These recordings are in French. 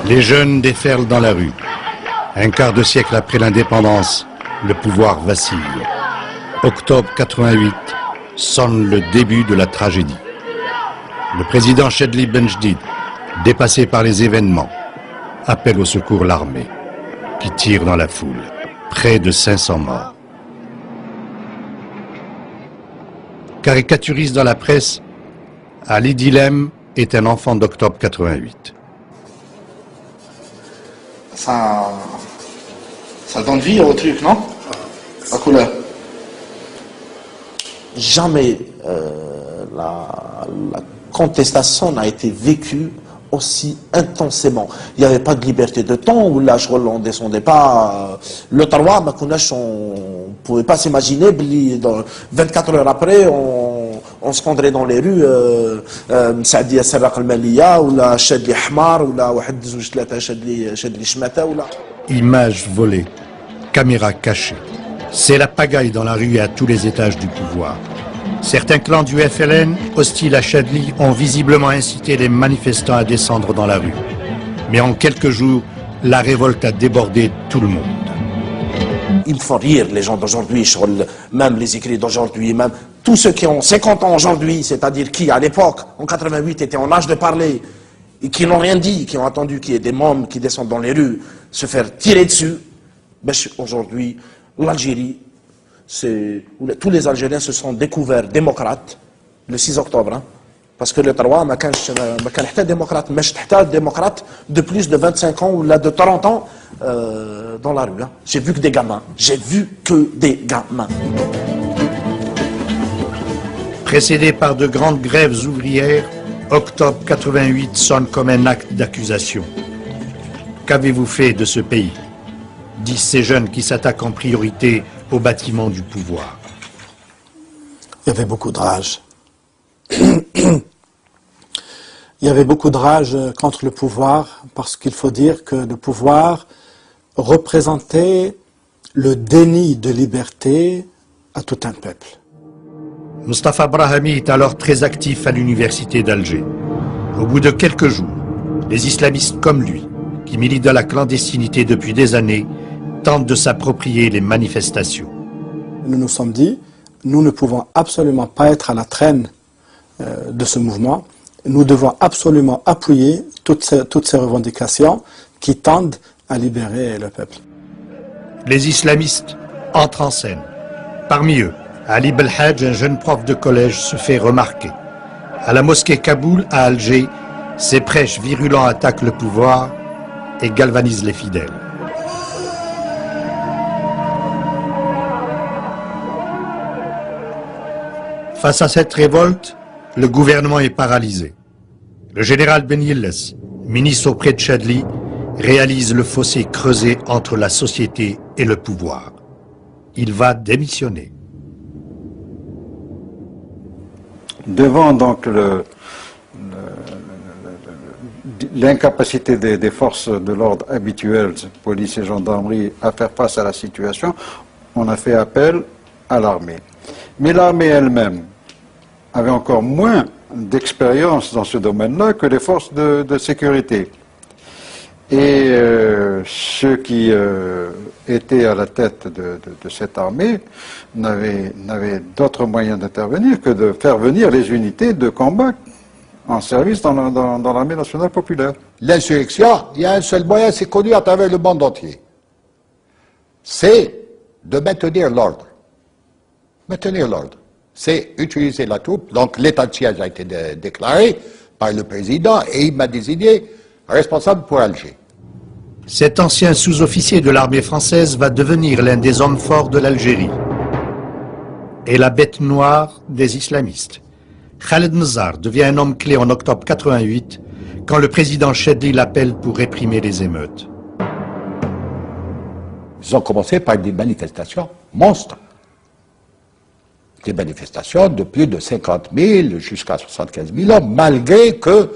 Les jeunes déferlent dans la rue. Un quart de siècle après l'indépendance, le pouvoir vacille. Octobre 88 sonne le début de la tragédie. Le président Chadli Benjedid, dépassé par les événements, appelle au secours l'armée, qui tire dans la foule. Près de 500 morts. Caricaturiste dans la presse, Ali Dilem est un enfant d'octobre 88. Ça donne vie au truc, non? La couleur. Jamais la contestation n'a été vécue aussi intensément. Il n'y avait pas de liberté de temps, où là, on ne descendait pas. Le Taroua, on ne pouvait pas s'imaginer, 24 heures après, on se rendrait dans les rues, Saadi Sarraq al-Maliya, ou la Chadli Hmar, ou la Wahed Zouj Tlata Chadli Shmata, ou la... Images volées, caméras cachées. C'est la pagaille dans la rue et à tous les étages du pouvoir. Certains clans du FLN, hostiles à Chadli, ont visiblement incité les manifestants à descendre dans la rue. Mais en quelques jours, la révolte a débordé tout le monde. Ils font rire les gens d'aujourd'hui, même les écrits d'aujourd'hui, même tous ceux qui ont 50 ans aujourd'hui, c'est-à-dire qui, à l'époque, en 88, étaient en âge de parler, et qui n'ont rien dit, qui ont attendu qu'il y ait des mômes qui descendent dans les rues, se faire tirer dessus. Ben, aujourd'hui, l'Algérie, tous les Algériens se sont découverts démocrates le 6 octobre. Hein, parce que le Taroua, ma démocrate, démocrate de plus de 25 ans ou là de 30 ans dans la rue. Hein. J'ai vu que des gamins. J'ai vu que des gamins. Précédé par de grandes grèves ouvrières, octobre 88 sonne comme un acte d'accusation. Qu'avez-vous fait de ce pays? Disent ces jeunes qui s'attaquent en priorité aux bâtiments du pouvoir. Il y avait beaucoup de rage. Il y avait beaucoup de rage contre le pouvoir, parce qu'il faut dire que le pouvoir représentait le déni de liberté à tout un peuple. Mustafa Brahami est alors très actif à l'université d'Alger. Au bout de quelques jours, les islamistes comme lui, qui militent dans la clandestinité depuis des années, tentent de s'approprier les manifestations. Nous nous sommes dit, nous ne pouvons absolument pas être à la traîne de ce mouvement. Nous devons absolument appuyer toutes ces revendications qui tendent à libérer le peuple. Les islamistes entrent en scène. Parmi eux, Ali Belhadj, un jeune prof de collège, se fait remarquer. À la mosquée Kaboul, à Alger, ses prêches virulents attaquent le pouvoir et galvanisent les fidèles. Face à cette révolte, le gouvernement est paralysé. Le général Ben Yilles, ministre auprès de Chadli, réalise le fossé creusé entre la société et le pouvoir. Il va démissionner. Devant donc l'incapacité des forces de l'ordre habituelles, police et gendarmerie, à faire face à la situation, on a fait appel à l'armée. Mais l'armée elle-même avait encore moins d'expérience dans ce domaine-là que les forces de sécurité. Et ceux qui étaient à la tête de cette armée n'avaient d'autre moyen d'intervenir que de faire venir les unités de combat en service dans l'armée nationale populaire. L'insurrection, il y a un seul moyen, c'est connu à travers le monde entier. C'est de maintenir l'ordre. Maintenir l'ordre. C'est utiliser la troupe. Donc l'état de siège a été déclaré par le président et il m'a désigné responsable pour Alger. Cet ancien sous-officier de l'armée française va devenir l'un des hommes forts de l'Algérie et la bête noire des islamistes. Khaled Nzar devient un homme clé en octobre 88 quand le président Chadli l'appelle pour réprimer les émeutes. Ils ont commencé par des manifestations monstres. Des manifestations de plus de 50 000 jusqu'à 75 000 hommes, malgré que,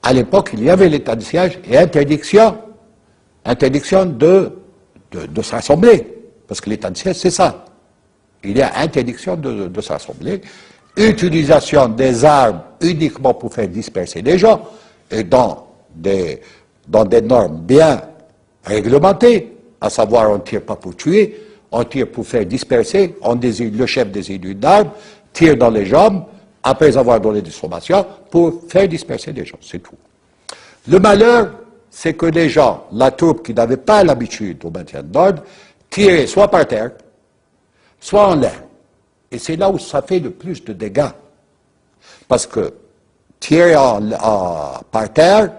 à l'époque, il y avait l'état de siège et interdiction de se rassembler. Parce que l'état de siège, c'est ça. Il y a interdiction de se rassembler, utilisation des armes uniquement pour faire disperser les gens, et dans des dans des normes bien réglementées, à savoir on ne tire pas pour tuer, on tire pour faire disperser, on désigne le chef désigne une arme, tire dans les jambes, après avoir donné des formations, pour faire disperser les gens, c'est tout. Le malheur, c'est que les gens, la troupe qui n'avait pas l'habitude au maintien de l'ordre, tiraient soit par terre, soit en l'air. Et c'est là où ça fait le plus de dégâts. Parce que tirer par terre,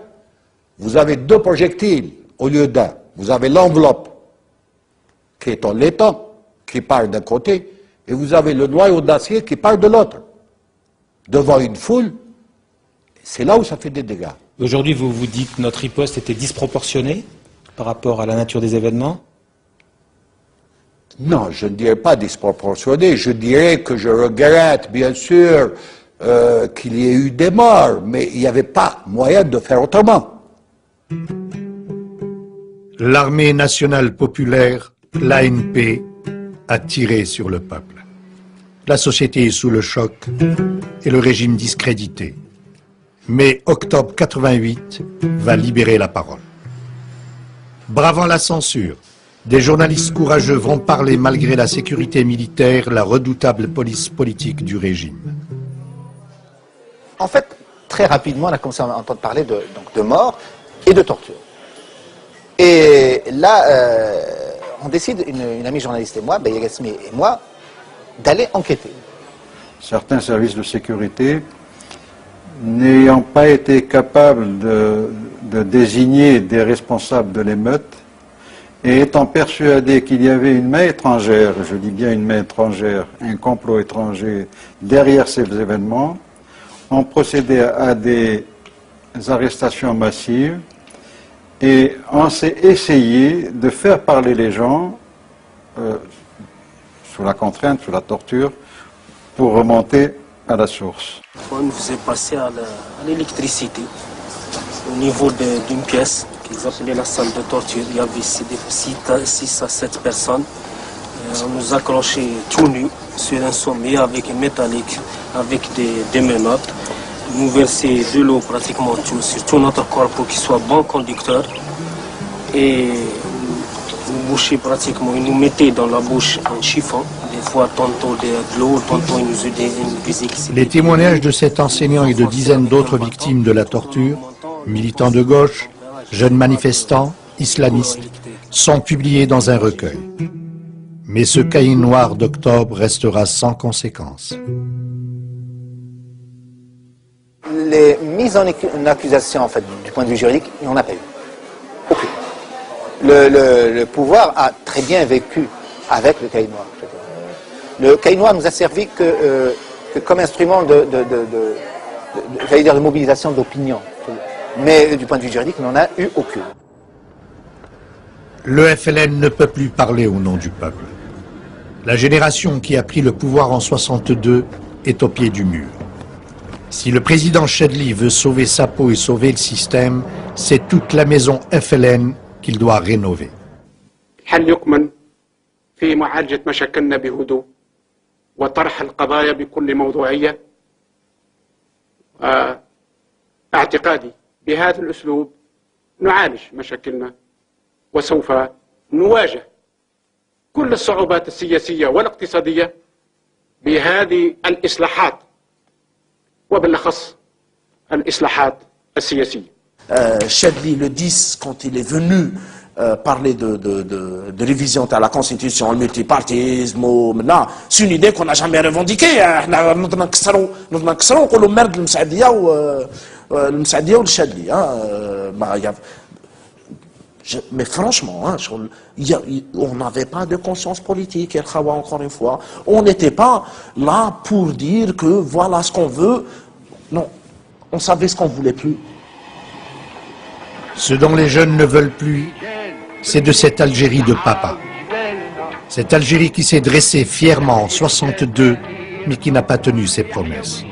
vous avez 2 projectiles au lieu d'un. Vous avez l'enveloppe qui est en laiton, qui part d'un côté, et vous avez le noyau d'acier qui part de l'autre. Devant une foule, c'est là où ça fait des dégâts. Aujourd'hui, vous vous dites que notre riposte était disproportionnée par rapport à la nature des événements? Non, je ne dirais pas disproportionné, je dirais que je regrette, bien sûr, qu'il y ait eu des morts, mais il n'y avait pas moyen de faire autrement. L'armée nationale populaire, l'ANP, a tiré sur le peuple. La société est sous le choc et le régime discrédité. Mais octobre 88 va libérer la parole. Bravant la censure, des journalistes courageux vont parler malgré la sécurité militaire, la redoutable police politique du régime. En fait, très rapidement, on a commencé à entendre parler de mort et de torture. Et là, on décide, une amie journaliste et moi, Beya Gassmi et moi, d'aller enquêter. Certains services de sécurité, n'ayant pas été capables de désigner des responsables de l'émeute, et étant persuadés qu'il y avait une main étrangère, je dis bien une main étrangère, un complot étranger derrière ces événements, ont procédé à des arrestations massives et on s'est essayé de faire parler les gens sous la contrainte, sous la torture, pour remonter à la source. On nous faisait passer à l'électricité au niveau d'une pièce qu'ils appelaient la salle de torture. Il y avait 6 à 7 personnes. On nous accrochait tout nus sur un sommet avec un métallique, avec des menottes. Nous versaient de l'eau pratiquement sur tout notre corps pour qu'il soit bon conducteur. Et nous bouchaient pratiquement, ils nous mettaient dans la bouche un chiffon. Des fois, tantôt de l'eau, tantôt ils nous aidaient une musique. Les témoignages de cet enseignant et de dizaines d'autres victimes de la torture, militants de gauche, jeunes manifestants, islamistes, sont publiés dans un recueil. Mais ce cahier noir d'octobre restera sans conséquence. Les mises en accusation, en fait, du point de vue juridique, il n'y en a pas eu. Aucune. Le pouvoir a très bien vécu avec le cahier noir. Le cahier noir nous a servi que comme instrument j'allais dire de mobilisation d'opinion. Mais du point de vue juridique, il n'en a eu aucune. Le FLN ne peut plus parler au nom du peuple. La génération qui a pris le pouvoir en 62 est au pied du mur. Si le président Chedli veut sauver sa peau et sauver le système, c'est toute la maison FLN qu'il doit rénover. هل يكمن في معالجة مشاكلنا بهدوء وطرح القضايا بكل موضوعية؟ اعتقادي بهذا الأسلوب نعالج مشاكلنا وسوف نواجه كل الصعوبات السياسية والاقتصادية بهذه الإصلاحات وبالأخص الإصلاحات السياسية. Chedli, le 10, quand il est venu parler de révision de la Constitution, le multipartisme, c'est une idée qu'on n'a jamais revendiquée. Mais franchement, hein, on n'avait pas de conscience politique, encore une fois. On n'était pas là pour dire que voilà ce qu'on veut. Non, on savait ce qu'on ne voulait plus. Ce dont les jeunes ne veulent plus, c'est de cette Algérie de papa. Cette Algérie qui s'est dressée fièrement en 62, mais qui n'a pas tenu ses promesses.